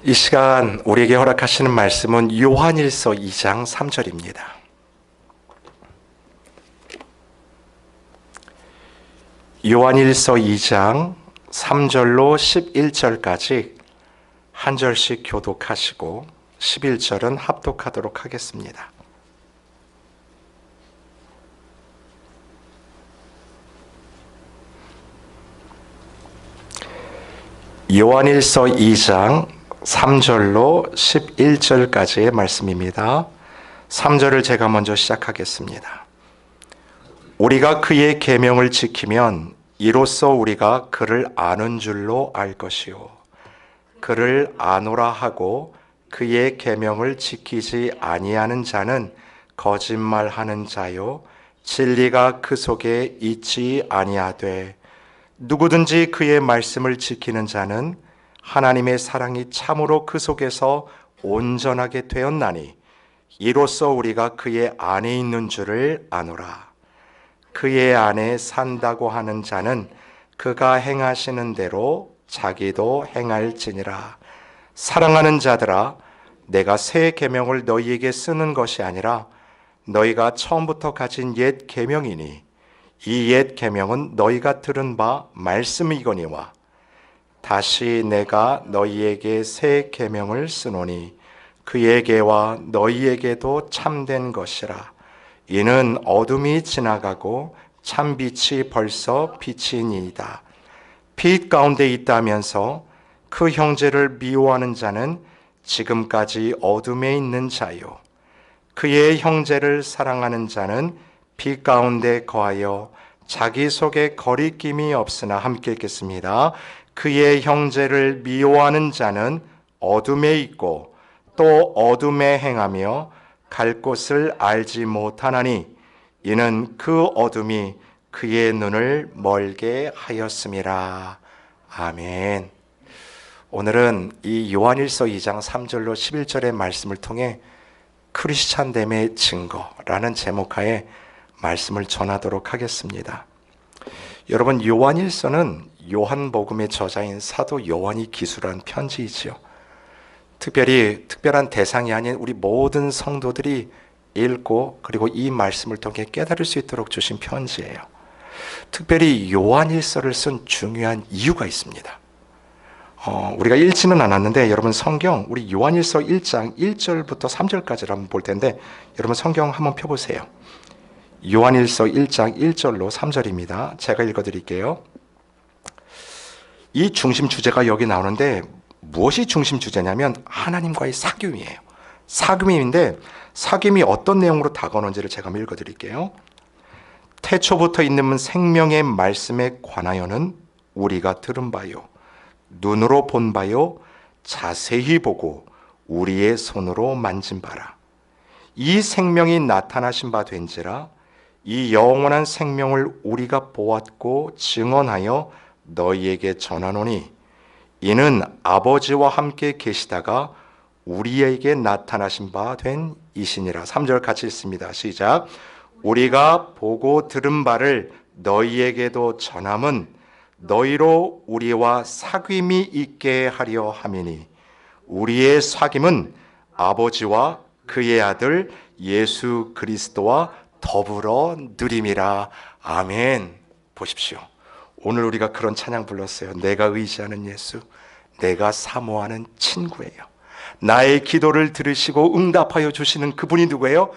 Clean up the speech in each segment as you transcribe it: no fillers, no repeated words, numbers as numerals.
이 시간 우리에게 허락하시는 말씀은 요한일서 2장 3절입니다. 요한일서 2장 3절로 11절까지 한 절씩 교독하시고 11절은 합독하도록 하겠습니다. 요한일서 2장 3절로 11절까지의 말씀입니다. 3절을 제가 먼저 시작하겠습니다. 우리가 그의 계명을 지키면 이로써 우리가 그를 아는 줄로 알 것이요 그를 아노라 하고 그의 계명을 지키지 아니하는 자는 거짓말하는 자요 진리가 그 속에 있지 아니하되 누구든지 그의 말씀을 지키는 자는 하나님의 사랑이 참으로 그 속에서 온전하게 되었나니 이로써 우리가 그의 안에 있는 줄을 아노라. 그의 안에 산다고 하는 자는 그가 행하시는 대로 자기도 행할지니라. 사랑하는 자들아, 내가 새 계명을 너희에게 쓰는 것이 아니라 너희가 처음부터 가진 옛 계명이니 이 옛 계명은 너희가 들은 바 말씀이거니와 다시 내가 너희에게 새 계명을 쓰노니 그에게와 너희에게도 참된 것이라. 이는 어둠이 지나가고 참 빛이 벌써 비치니이다. 빛 가운데 있다면서 그 형제를 미워하는 자는 지금까지 어둠에 있는 자요 그의 형제를 사랑하는 자는 빛 가운데 거하여 자기 속에 거리낌이 없으나 함께 읽겠습니다. 그의 형제를 미워하는 자는 어둠에 있고 또 어둠에 행하며 갈 곳을 알지 못하나니 이는 그 어둠이 그의 눈을 멀게 하였음이라. 아멘. 오늘은 이 요한일서 2장 3절로 11절의 말씀을 통해 크리스찬됨의 증거라는 제목하에 말씀을 전하도록 하겠습니다. 여러분, 요한일서는 요한복음의 저자인 사도 요한이 기술한 편지이지요. 특별한 대상이 아닌 우리 모든 성도들이 읽고 그리고 이 말씀을 통해 깨달을 수 있도록 주신 편지예요. 특별히 요한일서를 쓴 중요한 이유가 있습니다. 우리가 읽지는 않았는데 여러분 성경 우리 요한일서 1장 1절부터 3절까지를 한번 볼 텐데 여러분 성경 한번 펴보세요. 요한일서 1장 1절로 3절입니다. 제가 읽어드릴게요. 이 중심 주제가 여기 나오는데 무엇이 중심 주제냐면 하나님과의 사귐이에요. 사귐인데 사귐이 어떤 내용으로 다가오는지를 제가 한번 읽어드릴게요. 태초부터 있는 생명의 말씀에 관하여는 우리가 들은 바요 눈으로 본 바요 자세히 보고 우리의 손으로 만진 바라. 이 생명이 나타나신 바 된지라 이 영원한 생명을 우리가 보았고 증언하여 너희에게 전하노니 이는 아버지와 함께 계시다가 우리에게 나타나신 바 된 이시니라. 3절 같이 읽습니다. 시작. 우리가 보고 들은 바를 너희에게도 전함은 너희로 우리와 사귐이 있게 하려 함이니 우리의 사귐은 아버지와 그의 아들 예수 그리스도와 더불어 누림이라. 아멘. 보십시오. 오늘 우리가 그런 찬양 불렀어요. 내가 의지하는 예수, 내가 사모하는 친구예요. 나의 기도를 들으시고 응답하여 주시는 그분이 누구예요?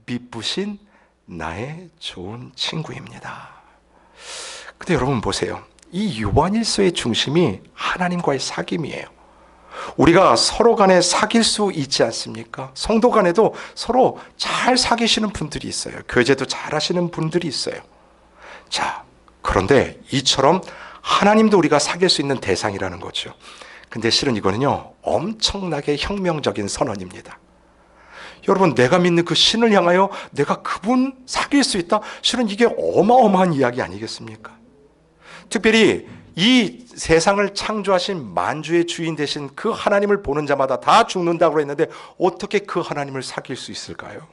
미쁘신 나의 좋은 친구입니다. 근데 여러분 보세요. 이 요한일서의 중심이 하나님과의 사귐이에요. 우리가 서로 간에 사귈 수 있지 않습니까? 성도 간에도 서로 잘 사귀시는 분들이 있어요. 교제도 잘 하시는 분들이 있어요. 자, 그런데 이처럼 하나님도 우리가 사귈 수 있는 대상이라는 거죠. 근데 실은 이거는요, 엄청나게 혁명적인 선언입니다. 여러분, 내가 믿는 그 신을 향하여 내가 그분 사귈 수 있다? 실은 이게 어마어마한 이야기 아니겠습니까? 특별히 이 세상을 창조하신 만주의 주인 되신 그 하나님을 보는 자마다 다 죽는다고 했는데 어떻게 그 하나님을 사귈 수 있을까요?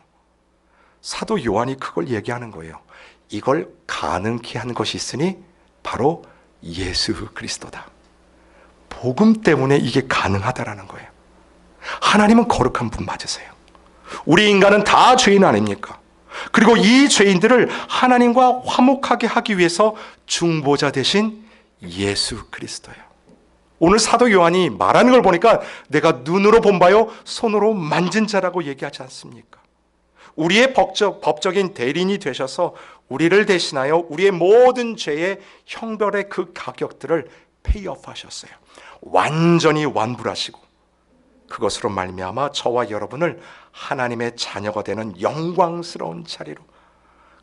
사도 요한이 그걸 얘기하는 거예요. 이걸 가능케 한 것이 있으니 바로 예수 그리스도다. 복음 때문에 이게 가능하다라는 거예요. 하나님은 거룩한 분 맞으세요. 우리 인간은 다 죄인 아닙니까? 그리고 이 죄인들을 하나님과 화목하게 하기 위해서 중보자 되신 예수 그리스도예요. 오늘 사도 요한이 말하는 걸 보니까 내가 눈으로 본 바요 손으로 만진 자라고 얘기하지 않습니까? 우리의 법적인 대리인이 되셔서 우리를 대신하여 우리의 모든 죄의 형벌의 그 가격들을 페이업 하셨어요. 완전히 완불하시고 그것으로 말미암아 저와 여러분을 하나님의 자녀가 되는 영광스러운 자리로,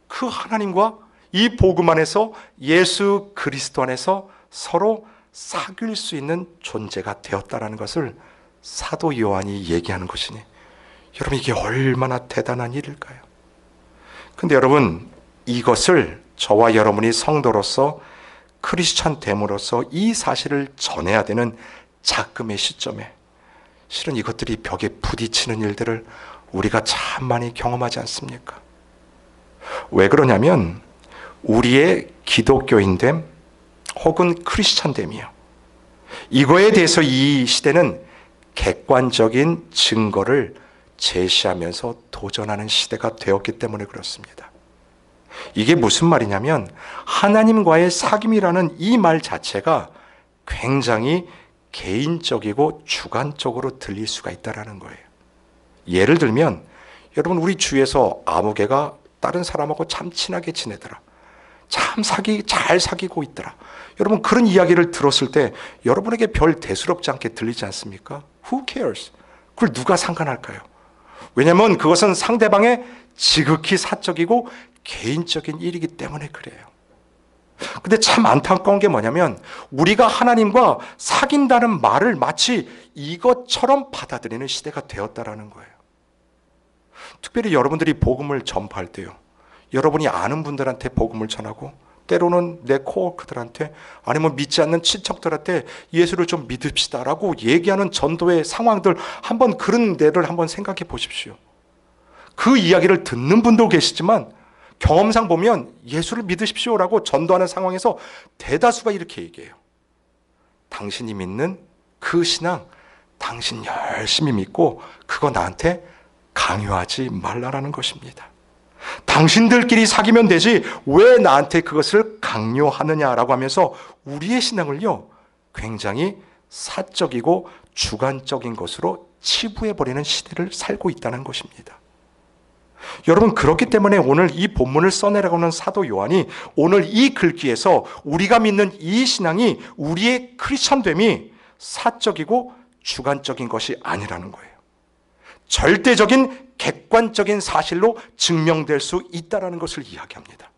그 하나님과 이 복음 안에서 예수 그리스도 안에서 서로 사귈 수 있는 존재가 되었다라는 것을 사도 요한이 얘기하는 것이니 여러분, 이게 얼마나 대단한 일일까요? 근데 여러분, 이것을 저와 여러분이 성도로서 크리스찬 됨으로써 이 사실을 전해야 되는 작금의 시점에 실은 이것들이 벽에 부딪히는 일들을 우리가 참 많이 경험하지 않습니까? 왜 그러냐면 우리의 기독교인됨 혹은 크리스찬됨이요, 이거에 대해서 이 시대는 객관적인 증거를 제시하면서 도전하는 시대가 되었기 때문에 그렇습니다. 이게 무슨 말이냐면 하나님과의 사귐이라는 이 말 자체가 굉장히 개인적이고 주관적으로 들릴 수가 있다는 거예요. 예를 들면 여러분, 우리 주위에서 아무개가 다른 사람하고 참 친하게 지내더라, 참 잘 사귀고 있더라, 여러분 그런 이야기를 들었을 때 여러분에게 별 대수롭지 않게 들리지 않습니까? Who cares? 그걸 누가 상관할까요? 왜냐하면 그것은 상대방의 지극히 사적이고 개인적인 일이기 때문에 그래요. 근데 참 안타까운 게 뭐냐면 우리가 하나님과 사귄다는 말을 마치 이것처럼 받아들이는 시대가 되었다라는 거예요. 특별히 여러분들이 복음을 전파할 때요, 여러분이 아는 분들한테 복음을 전하고 때로는 내 코워커들한테 아니면 믿지 않는 친척들한테 예수를 좀 믿읍시다라고 얘기하는 전도의 상황들, 한번 그런 데를 한번 생각해 보십시오. 그 이야기를 듣는 분도 계시지만 경험상 보면 예수를 믿으십시오라고 전도하는 상황에서 대다수가 이렇게 얘기해요. 당신이 믿는 그 신앙 당신 열심히 믿고 그거 나한테 강요하지 말라라는 것입니다. 당신들끼리 사귀면 되지 왜 나한테 그것을 강요하느냐라고 하면서 우리의 신앙을요 굉장히 사적이고 주관적인 것으로 치부해버리는 시대를 살고 있다는 것입니다. 여러분, 그렇기 때문에 오늘 이 본문을 써내려가는 사도 요한이 오늘 이 글귀에서 우리가 믿는 이 신앙이, 우리의 크리스천됨이 사적이고 주관적인 것이 아니라는 거예요. 절대적인 객관적인 사실로 증명될 수 있다는 것을 이야기합니다.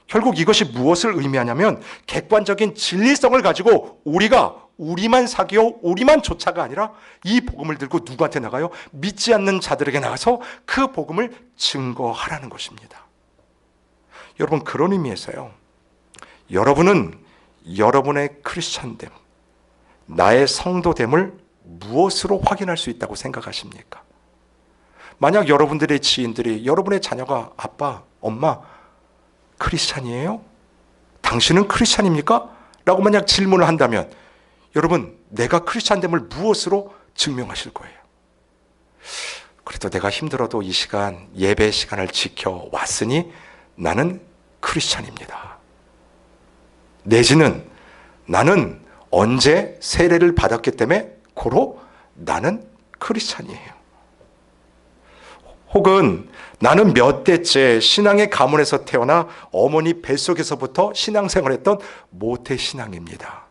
결국 이것이 무엇을 의미하냐면 객관적인 진리성을 가지고 우리만 사귀어 우리만 쫓아가 아니라 이 복음을 들고 누구한테 나가요? 믿지 않는 자들에게 나가서 그 복음을 증거하라는 것입니다. 여러분, 그런 의미에서요, 여러분은 여러분의 크리스찬됨, 나의 성도됨을 무엇으로 확인할 수 있다고 생각하십니까? 만약 여러분들의 지인들이 여러분의 자녀가 아빠, 엄마 크리스찬이에요? 당신은 크리스찬입니까? 라고 만약 질문을 한다면 여러분, 내가 크리스찬됨을 무엇으로 증명하실 거예요? 그래도 내가 힘들어도 이 시간 예배 시간을 지켜왔으니 나는 크리스찬입니다. 내지는 나는 언제 세례를 받았기 때문에 고로 나는 크리스찬이에요. 혹은 나는 몇 대째 신앙의 가문에서 태어나 어머니 뱃속에서부터 신앙생활했던 모태신앙입니다.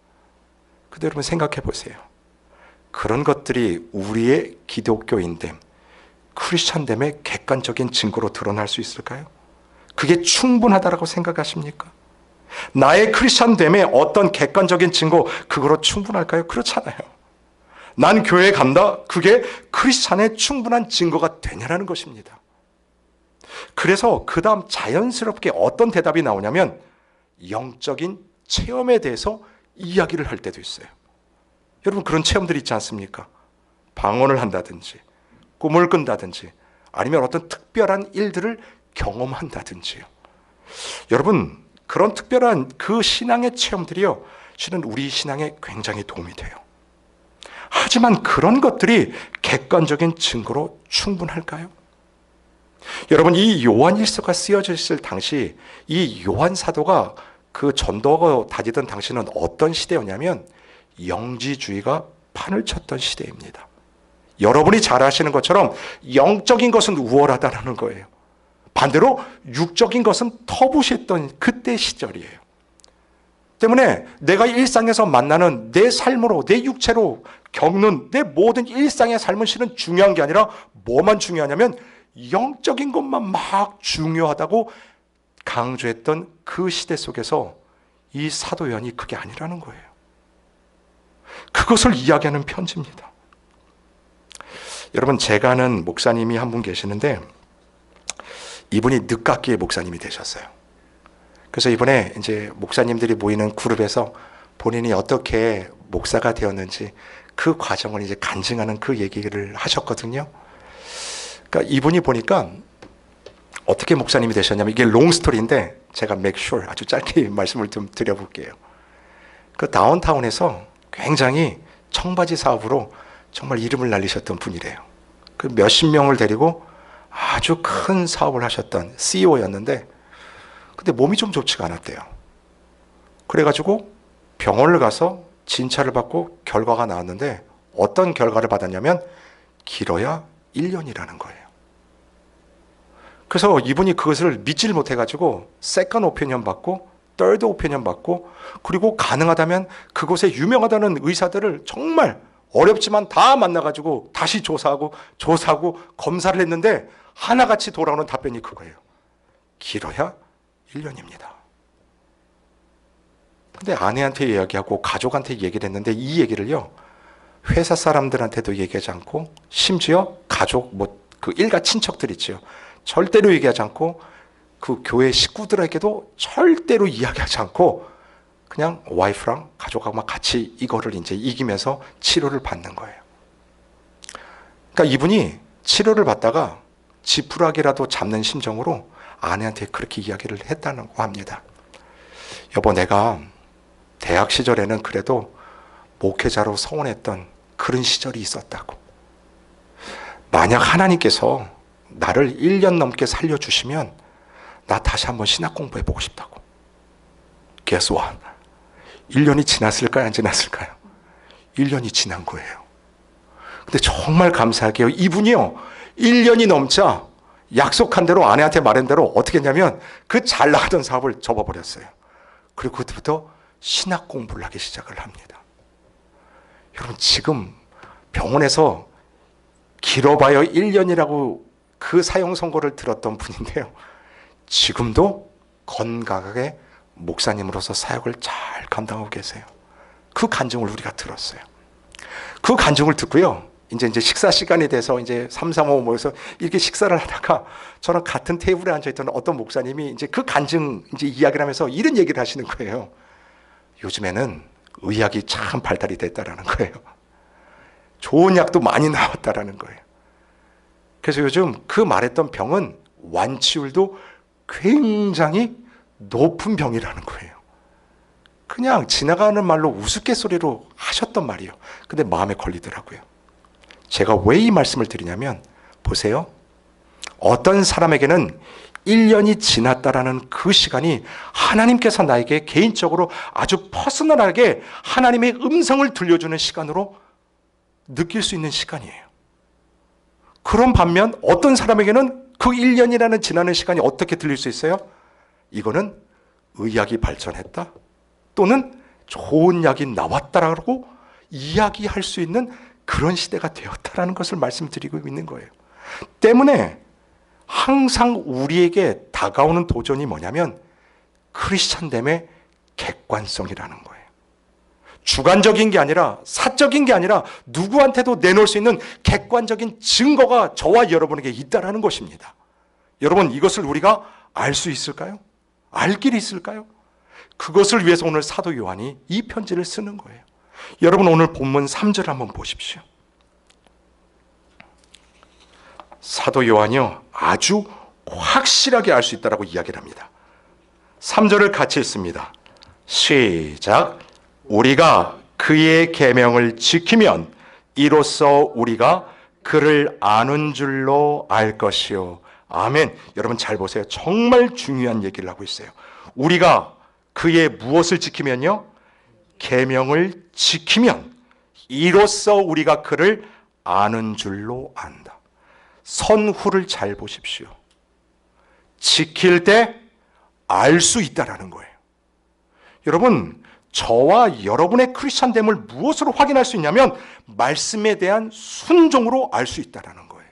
근데 여러분 생각해 보세요. 그런 것들이 우리의 기독교인됨, 크리스찬됨의 객관적인 증거로 드러날 수 있을까요? 그게 충분하다고 생각하십니까? 나의 크리스찬됨의 어떤 객관적인 증거, 그거로 충분할까요? 그렇잖아요. 난 교회에 간다. 그게 크리스찬의 충분한 증거가 되냐라는 것입니다. 그래서 그 다음 자연스럽게 어떤 대답이 나오냐면 영적인 체험에 대해서 이야기를 할 때도 있어요. 여러분, 그런 체험들이 있지 않습니까? 방언을 한다든지 꿈을 꾼다든지 아니면 어떤 특별한 일들을 경험한다든지요. 여러분, 그런 특별한 그 신앙의 체험들이요, 실은 우리 신앙에 굉장히 도움이 돼요. 하지만 그런 것들이 객관적인 증거로 충분할까요? 여러분, 이 요한 일서가 쓰여져 있을 당시 이 요한 사도가 그 전도하고 다니던 당시는 어떤 시대였냐면 영지주의가 판을 쳤던 시대입니다. 여러분이 잘 아시는 것처럼 영적인 것은 우월하다는 거예요. 반대로 육적인 것은 터부시했던 그때 시절이에요. 때문에 내가 일상에서 만나는 내 삶으로, 내 육체로 겪는 내 모든 일상의 삶은 실은 중요한 게 아니라 뭐만 중요하냐면 영적인 것만 막 중요하다고 강조했던 그 시대 속에서 이 사도 요한이 그게 아니라는 거예요. 그것을 이야기하는 편지입니다. 여러분, 제가 아는 목사님이 한 분 계시는데 이분이 늦깎이 목사님이 되셨어요. 그래서 이번에 이제 목사님들이 모이는 그룹에서 본인이 어떻게 목사가 되었는지 그 과정을 이제 간증하는 그 얘기를 하셨거든요. 그러니까 이분이 보니까 어떻게 목사님이 되셨냐면, 이게 롱스토리인데 제가 make sure 아주 짧게 말씀을 좀 드려볼게요. 그 다운타운에서 굉장히 청바지 사업으로 정말 이름을 날리셨던 분이래요. 그 몇십 명을 데리고 아주 큰 사업을 하셨던 CEO였는데 근데 몸이 좀 좋지가 않았대요. 그래가지고 병원을 가서 진찰을 받고 결과가 나왔는데 어떤 결과를 받았냐면 길어야 1년이라는 거예요. 그래서 이분이 그것을 믿질 못해가지고 세컨드 오피니언 받고 third 오피니언 받고 그리고 가능하다면 그곳에 유명하다는 의사들을 정말 어렵지만 다 만나가지고 다시 조사하고 검사를 했는데 하나같이 돌아오는 답변이 그거예요. 길어야 1년입니다. 근데 아내한테 이야기하고 가족한테 얘기를 했는데 이 얘기를요, 회사 사람들한테도 얘기하지 않고 심지어 가족, 그 일가 친척들 있죠. 절대로 얘기하지 않고 그 교회 식구들에게도 절대로 이야기하지 않고 그냥 와이프랑 가족하고 막 같이 이거를 이제 이기면서 치료를 받는 거예요. 그러니까 이분이 치료를 받다가 지푸라기라도 잡는 심정으로 아내한테 그렇게 이야기를 했다고 합니다. 여보, 내가 대학 시절에는 그래도 목회자로 서원했던 그런 시절이 있었다고. 만약 하나님께서 나를 1년 넘게 살려주시면 나 다시 한번 신학 공부해보고 싶다고. Guess what? 1년이 지났을까요? 안 지났을까요? 1년이 지난 거예요. 근데 정말 감사하게요. 이분이요, 1년이 넘자 약속한 대로 아내한테 말한 대로 어떻게 했냐면 그 잘 나가던 사업을 접어버렸어요. 그리고 그때부터 신학 공부를 하기 시작을 합니다. 여러분, 지금 병원에서 길어봐야 1년이라고 그 사형 선고를 들었던 분인데요, 지금도 건강하게 목사님으로서 사역을 잘 감당하고 계세요. 그 간증을 우리가 들었어요. 그 간증을 듣고요, 이제 식사 시간이 돼서 이제 3, 4, 5 모여서 이렇게 식사를 하다가 저랑 같은 테이블에 앉아있던 어떤 목사님이 이제 그 간증 이제 이야기를 하면서 이런 얘기를 하시는 거예요. 요즘에는 의학이 참 발달이 됐다라는 거예요. 좋은 약도 많이 나왔다라는 거예요. 그래서 요즘 그 말했던 병은 완치율도 굉장히 높은 병이라는 거예요. 그냥 지나가는 말로 우스갯소리로 하셨던 말이에요. 근데 마음에 걸리더라고요. 제가 왜 이 말씀을 드리냐면, 보세요. 어떤 사람에게는 1년이 지났다라는 그 시간이 하나님께서 나에게 개인적으로 아주 퍼스널하게 하나님의 음성을 들려주는 시간으로 느낄 수 있는 시간이에요. 그런 반면 어떤 사람에게는 그 1년이라는 지나는 시간이 어떻게 들릴 수 있어요? 이거는 의학이 발전했다, 또는 좋은 약이 나왔다라고 이야기할 수 있는 그런 시대가 되었다라는 것을 말씀드리고 있는 거예요. 때문에 항상 우리에게 다가오는 도전이 뭐냐면 크리스찬됨의 객관성이라는 거예요. 주관적인 게 아니라, 사적인 게 아니라 누구한테도 내놓을 수 있는 객관적인 증거가 저와 여러분에게 있다라는 것입니다. 여러분, 이것을 우리가 알 수 있을까요? 알 길이 있을까요? 그것을 위해서 오늘 사도 요한이 이 편지를 쓰는 거예요. 여러분, 오늘 본문 3절 한번 보십시오. 사도 요한이요, 아주 확실하게 알 수 있다라고 이야기를 합니다. 3절을 같이 읽습니다. 시작. 우리가 그의 계명을 지키면 이로써 우리가 그를 아는 줄로 알 것이요. 아멘. 여러분 잘 보세요. 정말 중요한 얘기를 하고 있어요. 우리가 그의 무엇을 지키면요? 계명을 지키면 이로써 우리가 그를 아는 줄로 안다. 선후를 잘 보십시오. 지킬 때 알 수 있다라는 거예요. 여러분, 저와 여러분의 크리스찬됨을 무엇으로 확인할 수 있냐면 말씀에 대한 순종으로 알 수 있다라는 거예요.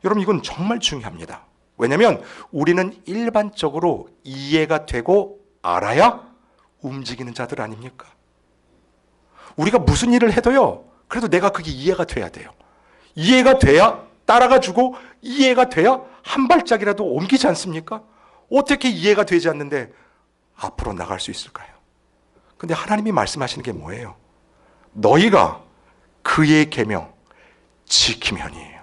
여러분, 이건 정말 중요합니다. 왜냐하면 우리는 일반적으로 이해가 되고 알아야 움직이는 자들 아닙니까? 우리가 무슨 일을 해도요, 그래도 내가 그게 이해가 돼야 돼요. 이해가 돼야 따라가주고 이해가 돼야 한 발짝이라도 옮기지 않습니까? 어떻게 이해가 되지 않는데 앞으로 나갈 수 있을까요? 근데 하나님이 말씀하시는 게 뭐예요? 너희가 그의 계명 지키면이에요.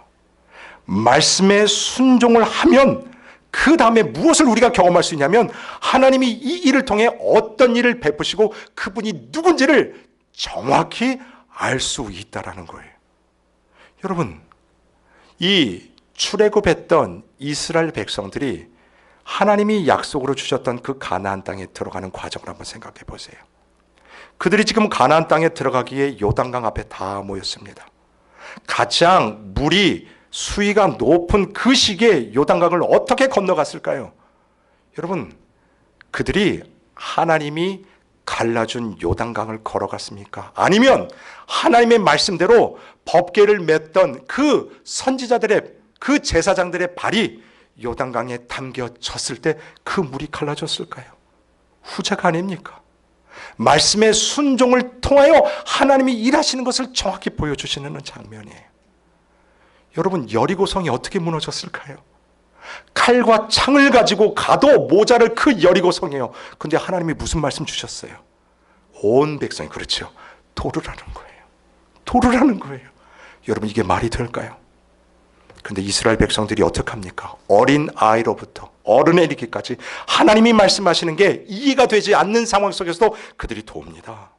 말씀에 순종을 하면 그 다음에 무엇을 우리가 경험할 수 있냐면 하나님이 이 일을 통해 어떤 일을 베푸시고 그분이 누군지를 정확히 알 수 있다라는 거예요. 여러분, 이 출애굽했던 이스라엘 백성들이 하나님이 약속으로 주셨던 그 가나안 땅에 들어가는 과정을 한번 생각해 보세요. 그들이 지금 가나안 땅에 들어가기에 요단강 앞에 다 모였습니다. 가장 물이 수위가 높은 그 시기에 요단강을 어떻게 건너갔을까요? 여러분, 그들이 하나님이 갈라준 요단강을 걸어갔습니까? 아니면 하나님의 말씀대로 법궤를 맸던 그 선지자들의, 그 제사장들의 발이 요단강에 담겨졌을 때 그 물이 갈라졌을까요? 후자가 아닙니까? 말씀의 순종을 통하여 하나님이 일하시는 것을 정확히 보여주시는 장면이에요. 여러분, 여리고성이 어떻게 무너졌을까요? 칼과 창을 가지고 가도 모자랄 그 여리고성이에요. 근데 하나님이 무슨 말씀 주셨어요? 온 백성이, 그렇죠, 도르라는 거예요. 도르라는 거예요. 여러분, 이게 말이 될까요? 근데 이스라엘 백성들이 어떻게 합니까? 어린 아이로부터 어른에 이르기까지 하나님이 말씀하시는 게 이해가 되지 않는 상황 속에서도 그들이 돕니다.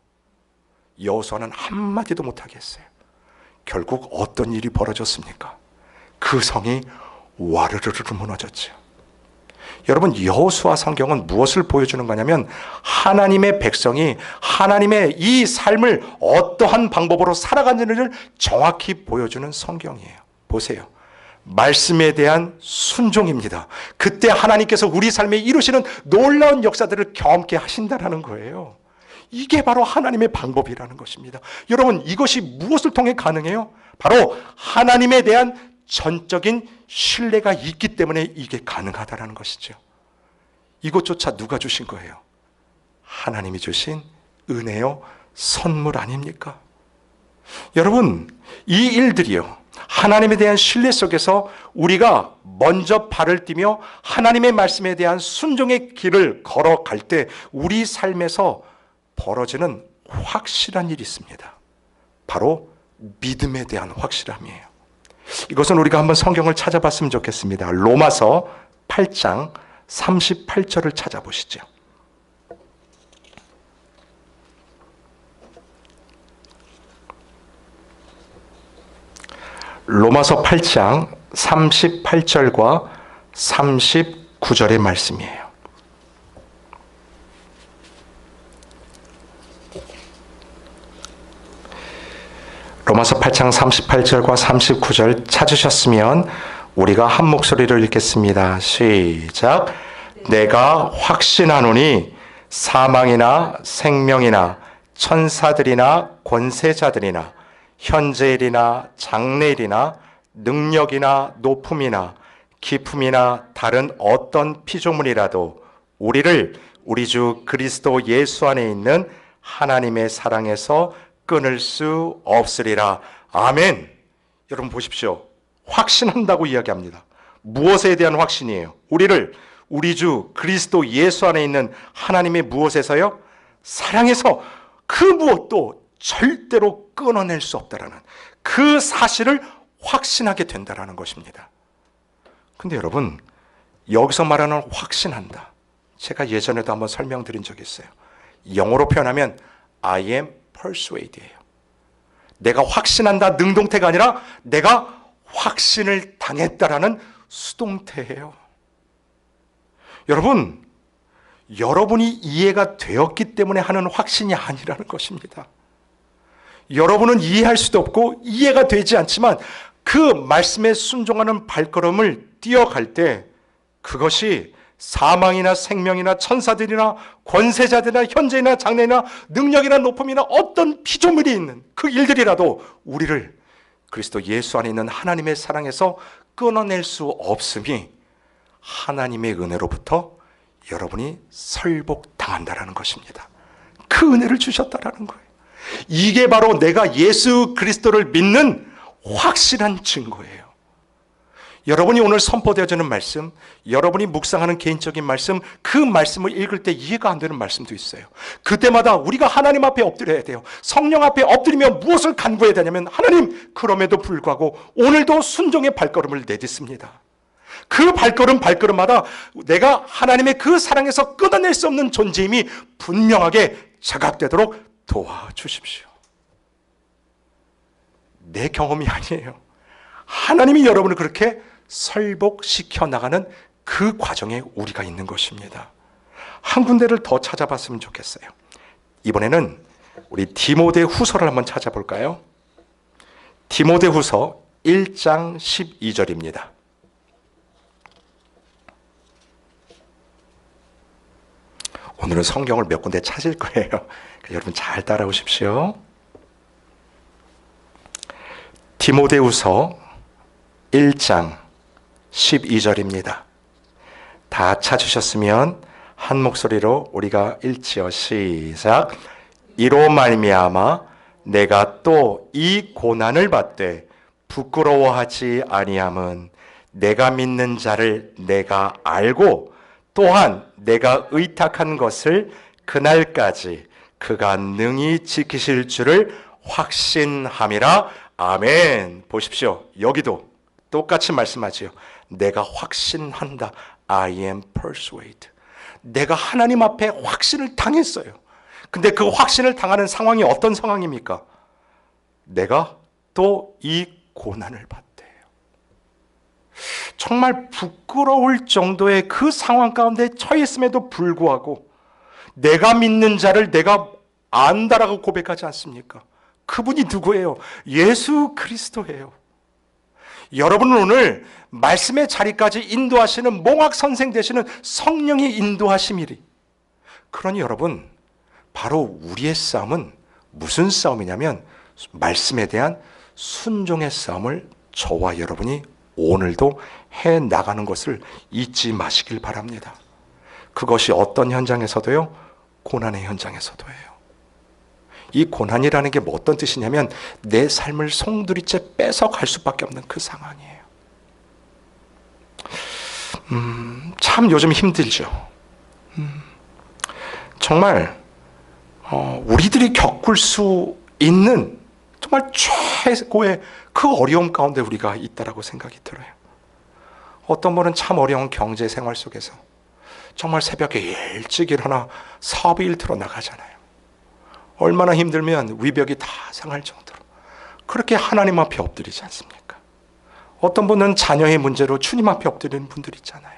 여호수아는 한마디도 못하게 했어요. 결국 어떤 일이 벌어졌습니까? 그 성이 와르르르 무너졌죠. 여러분, 여호수아 성경은 무엇을 보여주는 거냐면 하나님의 백성이 하나님의 이 삶을 어떠한 방법으로 살아가는지를 정확히 보여주는 성경이에요. 보세요. 말씀에 대한 순종입니다. 그때 하나님께서 우리 삶에 이루시는 놀라운 역사들을 경험케 하신다는 거예요. 이게 바로 하나님의 방법이라는 것입니다. 여러분, 이것이 무엇을 통해 가능해요? 바로 하나님에 대한 전적인 신뢰가 있기 때문에 이게 가능하다는 것이죠. 이것조차 누가 주신 거예요? 하나님이 주신 은혜요, 선물 아닙니까? 여러분, 이 일들이요, 하나님에 대한 신뢰 속에서 우리가 먼저 발을 띄며 하나님의 말씀에 대한 순종의 길을 걸어갈 때 우리 삶에서 벌어지는 확실한 일이 있습니다. 바로 믿음에 대한 확실함이에요. 이것은 우리가 한번 성경을 찾아봤으면 좋겠습니다. 로마서 8장 38절을 찾아보시죠. 로마서 8장 38절과 39절의 말씀이에요. 로마서 8장 38절과 39절 찾으셨으면 우리가 한 목소리로 읽겠습니다. 시작. 내가 확신하노니 사망이나 생명이나 천사들이나 권세자들이나 현재일이나 장래일이나 능력이나 높음이나 깊음이나 다른 어떤 피조물이라도 우리를 우리 주 그리스도 예수 안에 있는 하나님의 사랑에서 끊을 수 없으리라. 아멘. 여러분 보십시오. 확신한다고 이야기합니다. 무엇에 대한 확신이에요? 우리를 우리 주 그리스도 예수 안에 있는 하나님의 무엇에서요? 사랑에서 그 무엇도 절대로 끊어낼 수 없다라는 그 사실을 확신하게 된다라는 것입니다. 근데 여러분, 여기서 말하는 확신한다, 제가 예전에도 한번 설명드린 적이 있어요. 영어로 표현하면 I am persuaded예요. 내가 확신한다 능동태가 아니라 내가 확신을 당했다라는 수동태예요. 여러분, 여러분이 이해가 되었기 때문에 하는 확신이 아니라는 것입니다. 여러분은 이해할 수도 없고 이해가 되지 않지만 그 말씀에 순종하는 발걸음을 뛰어갈 때 그것이 사망이나 생명이나 천사들이나 권세자들이나 현재이나 장래이나 능력이나 높음이나 어떤 피조물이 있는 그 일들이라도 우리를 그리스도 예수 안에 있는 하나님의 사랑에서 끊어낼 수 없음이 하나님의 은혜로부터 여러분이 설복당한다라는 것입니다. 그 은혜를 주셨다라는 거예요. 이게 바로 내가 예수 그리스도를 믿는 확실한 증거예요. 여러분이 오늘 선포되어지는 말씀, 여러분이 묵상하는 개인적인 말씀, 그 말씀을 읽을 때 이해가 안 되는 말씀도 있어요. 그때마다 우리가 하나님 앞에 엎드려야 돼요. 성령 앞에 엎드리며 무엇을 간구해야 되냐면 하나님, 그럼에도 불구하고 오늘도 순종의 발걸음을 내딛습니다. 그 발걸음마다 내가 하나님의 그 사랑에서 끊어낼 수 없는 존재임이 분명하게 자각되도록 도와주십시오. 내 경험이 아니에요. 하나님이 여러분을 그렇게 설복시켜 나가는 그 과정에 우리가 있는 것입니다. 한 군데를 더 찾아봤으면 좋겠어요. 이번에는 우리 디모데 후서를 한번 찾아볼까요? 디모데 후서 1장 12절입니다. 오늘은 성경을 몇 군데 찾을 거예요. 여러분 잘 따라오십시오. 디모데후서 1장 12절입니다. 다 찾으셨으면 한 목소리로 우리가 읽지요. 시작. 이로 말미암아 내가 또 이 고난을 받되 부끄러워하지 아니함은 내가 믿는 자를 내가 알고 또한 내가 의탁한 것을 그날까지 그가 능히 지키실 줄을 확신함이라. 아멘. 보십시오. 여기도 똑같이 말씀하지요. 내가 확신한다. I am persuaded. 내가 하나님 앞에 확신을 당했어요. 근데 그 확신을 당하는 상황이 어떤 상황입니까? 내가 또 이 고난을 받대요. 정말 부끄러울 정도의 그 상황 가운데 처했음에도 불구하고 내가 믿는 자를 내가 안다라고 고백하지 않습니까? 그분이 누구예요? 예수 그리스도예요. 여러분은 오늘 말씀의 자리까지 인도하시는 몽학 선생 되시는 성령의 인도하심이리. 그러니 여러분, 바로 우리의 싸움은 무슨 싸움이냐면 말씀에 대한 순종의 싸움을 저와 여러분이 오늘도 해 나가는 것을 잊지 마시길 바랍니다. 그것이 어떤 현장에서도요? 고난의 현장에서도예요. 이 고난이라는 게 뭐 어떤 뜻이냐면 내 삶을 송두리째 뺏어갈 수밖에 없는 그 상황이에요. 참 요즘 힘들죠. 정말 우리들이 겪을 수 있는 정말 최고의 그 어려움 가운데 우리가 있다라고 생각이 들어요. 어떤 분은 참 어려운 경제 생활 속에서 정말 새벽에 일찍 일어나 사업에 일터로 나가잖아요. 얼마나 힘들면 위벽이 다 상할 정도로 그렇게 하나님 앞에 엎드리지 않습니까? 어떤 분은 자녀의 문제로 주님 앞에 엎드리는 분들 있잖아요.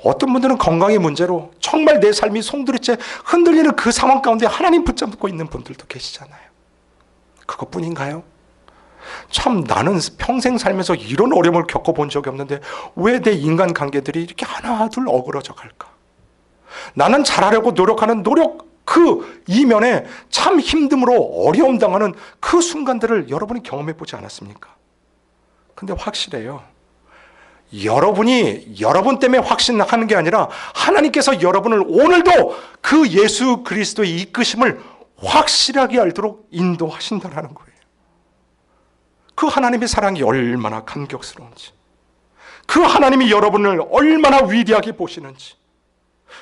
어떤 분들은 건강의 문제로 정말 내 삶이 송두리째 흔들리는 그 상황 가운데 하나님 붙잡고 있는 분들도 계시잖아요. 그것뿐인가요? 참 나는 평생 살면서 이런 어려움을 겪어본 적이 없는데 왜 내 인간관계들이 이렇게 하나 둘 어그러져 갈까? 나는 잘하려고 노력하는 노력 그 이면에 참 힘듦으로 어려움 당하는 그 순간들을 여러분이 경험해 보지 않았습니까? 근데 확실해요. 여러분이 여러분 때문에 확신하는 게 아니라 하나님께서 여러분을 오늘도 그 예수 그리스도의 이끄심을 확실하게 알도록 인도하신다는 거예요. 그 하나님의 사랑이 얼마나 감격스러운지, 그 하나님이 여러분을 얼마나 위대하게 보시는지,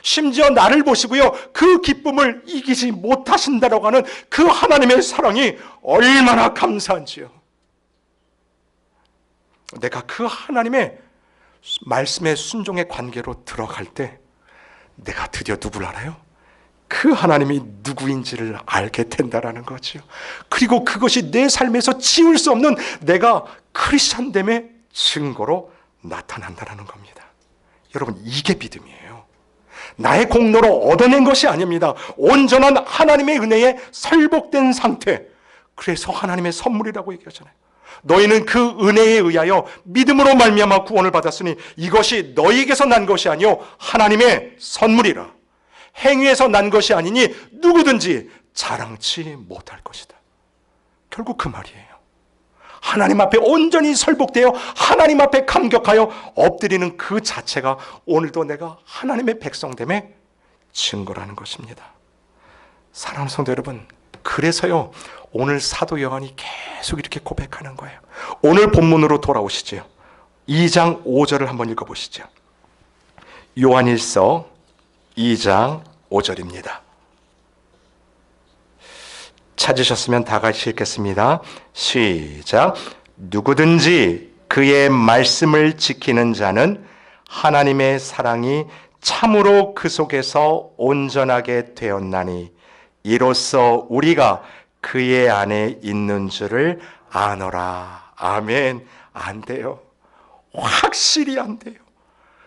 심지어 나를 보시고요 그 기쁨을 이기지 못하신다라고 하는 그 하나님의 사랑이 얼마나 감사한지요. 내가 그 하나님의 말씀의 순종의 관계로 들어갈 때 내가 드디어 누구를 알아요? 그 하나님이 누구인지를 알게 된다라는 거죠. 그리고 그것이 내 삶에서 지울 수 없는 내가 크리스찬됨의 증거로 나타난다는 겁니다. 여러분, 이게 믿음이에요. 나의 공로로 얻어낸 것이 아닙니다. 온전한 하나님의 은혜에 설복된 상태. 그래서 하나님의 선물이라고 얘기하잖아요. 너희는 그 은혜에 의하여 믿음으로 말미암아 구원을 받았으니 이것이 너희에게서 난 것이 아니요 하나님의 선물이라. 행위에서 난 것이 아니니 누구든지 자랑치 못할 것이다. 결국 그 말이에요. 하나님 앞에 온전히 설복되어 하나님 앞에 감격하여 엎드리는 그 자체가 오늘도 내가 하나님의 백성됨의 증거라는 것입니다. 사랑하는 성도 여러분, 그래서요 오늘 사도 요한이 계속 이렇게 고백하는 거예요. 오늘 본문으로 돌아오시죠. 2장 5절을 한번 읽어보시죠. 요한일서 2장 5절입니다. 찾으셨으면 다 같이 읽겠습니다. 시작. 누구든지 그의 말씀을 지키는 자는 하나님의 사랑이 참으로 그 속에서 온전하게 되었나니 이로써 우리가 그의 안에 있는 줄을 아노라. 아멘. 안 돼요. 확실히 안 돼요.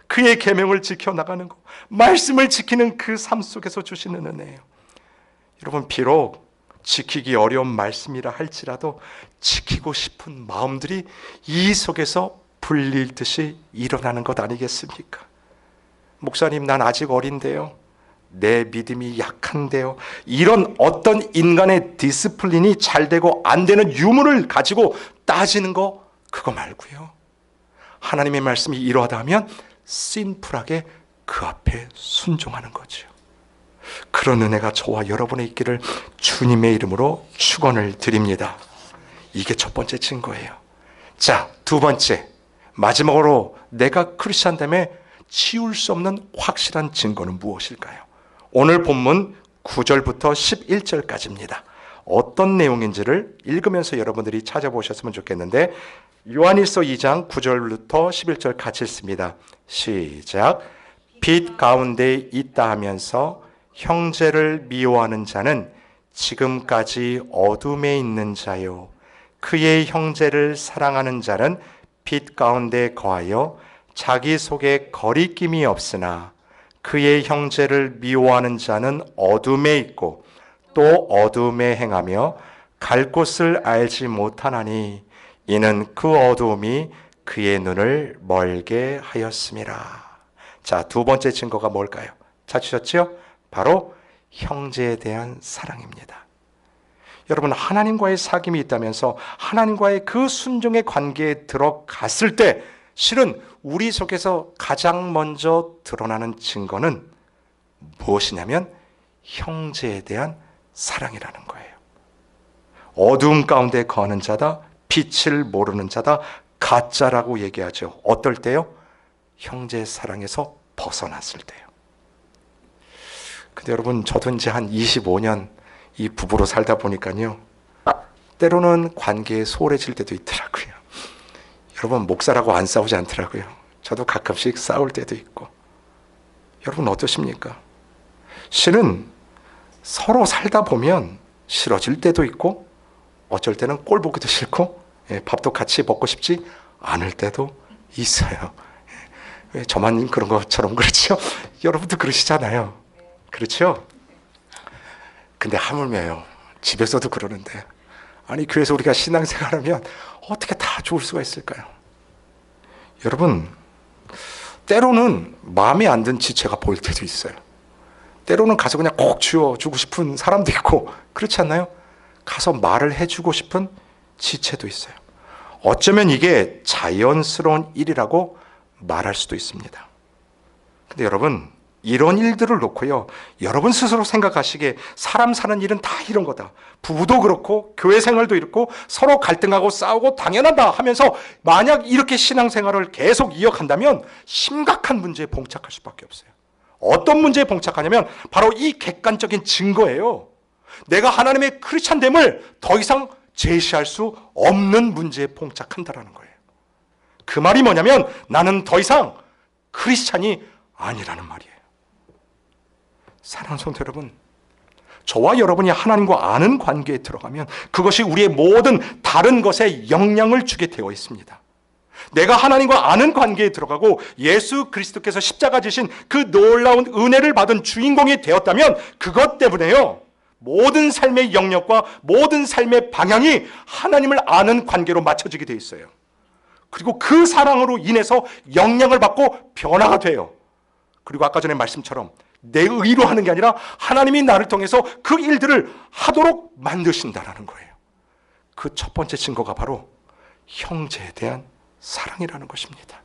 그의 계명을 지켜나가는 것, 말씀을 지키는 그 삶 속에서 주시는 은혜예요. 여러분, 비록 지키기 어려운 말씀이라 할지라도 지키고 싶은 마음들이 이 속에서 불릴 듯이 일어나는 것 아니겠습니까? 목사님, 난 아직 어린데요. 내 믿음이 약한데요. 이런 어떤 인간의 디스플린이 잘 되고 안 되는 유무를 가지고 따지는 거, 그거 말고요. 하나님의 말씀이 이러하다 하면 심플하게 그 앞에 순종하는 거죠. 그런 은혜가 저와 여러분의 있기를 주님의 이름으로 축원을 드립니다. 이게 첫 번째 증거예요. 자, 두 번째, 마지막으로 내가 크리스찬됨에 치울 수 없는 확실한 증거는 무엇일까요? 오늘 본문 9절부터 11절까지입니다. 어떤 내용인지를 읽으면서 여러분들이 찾아보셨으면 좋겠는데, 요한일서 2장 9절부터 11절 같이 읽습니다. 시작. 빛 가운데 있다 하면서 형제를 미워하는 자는 지금까지 어둠에 있는 자요. 그의 형제를 사랑하는 자는 빛 가운데 거하여 자기 속에 거리낌이 없으나 그의 형제를 미워하는 자는 어둠에 있고 또 어둠에 행하며 갈 곳을 알지 못하나니 이는 그 어두움이 그의 눈을 멀게 하였음이라. 자, 두 번째 증거가 뭘까요? 찾으셨죠? 바로 형제에 대한 사랑입니다. 여러분, 하나님과의 사귐이 있다면서 하나님과의 그 순종의 관계에 들어갔을 때 실은 우리 속에서 가장 먼저 드러나는 증거는 무엇이냐면 형제에 대한 사랑이라는 거예요. 어두움 가운데 거하는 자다, 빛을 모르는 자다, 가짜라고 얘기하죠. 어떨 때요? 형제의 사랑에서 벗어났을 때요. 근데 여러분, 저도 이제 한 25년 이 부부로 살다 보니까요, 때로는 관계에 소홀해질 때도 있더라고요. 여러분, 목사라고 안 싸우지 않더라고요. 저도 가끔씩 싸울 때도 있고. 여러분 어떠십니까? 실은 서로 살다 보면 싫어질 때도 있고, 어쩔 때는 꼴 보기도 싫고, 밥도 같이 먹고 싶지 않을 때도 있어요. 왜 저만 그런 것처럼 그렇죠? 여러분도 그러시잖아요. 그렇죠? 근데 하물며요, 집에서도 그러는데, 아니 교회에서 우리가 신앙생활하면 어떻게 다 좋을 수가 있을까요? 여러분, 때로는 마음에 안 든 지체가 보일 때도 있어요. 때로는 가서 그냥 꼭 쥐어주고 싶은 사람도 있고, 그렇지 않나요? 가서 말을 해주고 싶은 지체도 있어요. 어쩌면 이게 자연스러운 일이라고 말할 수도 있습니다. 근데 여러분, 이런 일들을 놓고요, 여러분 스스로 생각하시기에 사람 사는 일은 다 이런 거다, 부부도 그렇고 교회 생활도 이렇고 서로 갈등하고 싸우고 당연하다 하면서 만약 이렇게 신앙생활을 계속 이어간다면 심각한 문제에 봉착할 수밖에 없어요. 어떤 문제에 봉착하냐면 바로 이 객관적인 증거예요. 내가 하나님의 크리스찬됨을 더 이상 제시할 수 없는 문제에 봉착한다라는 거예요. 그 말이 뭐냐면 나는 더 이상 크리스찬이 아니라는 말이에요. 사랑하는 성도 여러분, 저와 여러분이 하나님과 아는 관계에 들어가면 그것이 우리의 모든 다른 것에 영향을 주게 되어 있습니다. 내가 하나님과 아는 관계에 들어가고 예수 그리스도께서 십자가 지신 그 놀라운 은혜를 받은 주인공이 되었다면 그것 때문에요, 모든 삶의 영역과 모든 삶의 방향이 하나님을 아는 관계로 맞춰지게 되어 있어요. 그리고 그 사랑으로 인해서 영향을 받고 변화가 돼요. 그리고 아까 전에 말씀처럼 내 의로 하는 게 아니라 하나님이 나를 통해서 그 일들을 하도록 만드신다라는 거예요. 그 첫 번째 증거가 바로 형제에 대한 사랑이라는 것입니다.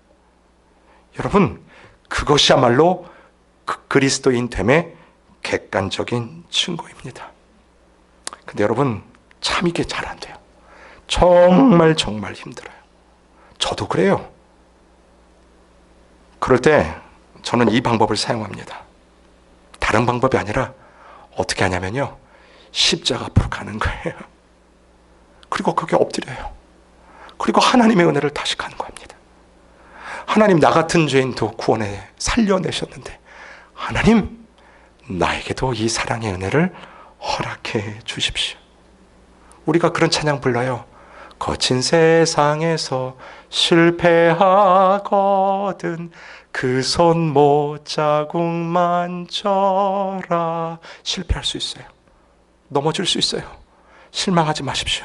여러분, 그것이야말로 그 그리스도인 됨의 객관적인 증거입니다. 근데 여러분, 참 이게 잘 안 돼요. 정말 힘들어요. 저도 그래요. 그럴 때 저는 이 방법을 사용합니다. 다른 방법이 아니라 어떻게 하냐면요, 십자가 앞으로 가는 거예요. 그리고 거기에 엎드려요. 그리고 하나님의 은혜를 다시 간구합니다. 하나님, 나 같은 죄인도 구원해 살려내셨는데 하나님, 나에게도 이 사랑의 은혜를 허락해 주십시오. 우리가 그런 찬양 불러요. 거친 세상에서 실패하거든 그 손 못자국 만져라. 실패할 수 있어요. 넘어질 수 있어요. 실망하지 마십시오.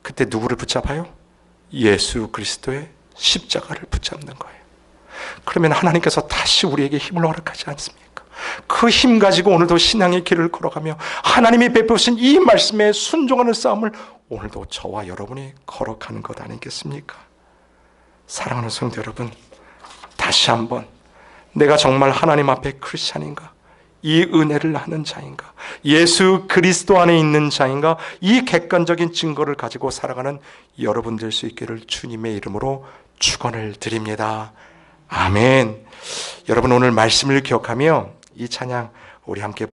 그때 누구를 붙잡아요? 예수 그리스도의 십자가를 붙잡는 거예요. 그러면 하나님께서 다시 우리에게 힘을 허락하지 않습니까? 그 힘 가지고 오늘도 신앙의 길을 걸어가며 하나님이 베푸신 이 말씀에 순종하는 싸움을 오늘도 저와 여러분이 걸어가는 것 아니겠습니까? 사랑하는 성도 여러분, 다시 한번 내가 정말 하나님 앞에 크리스찬인가? 이 은혜를 아는 자인가? 예수 그리스도 안에 있는 자인가? 이 객관적인 증거를 가지고 살아가는 여러분 될 수 있기를 주님의 이름으로 축원을 드립니다. 아멘. 여러분, 오늘 말씀을 기억하며 이 찬양 우리 함께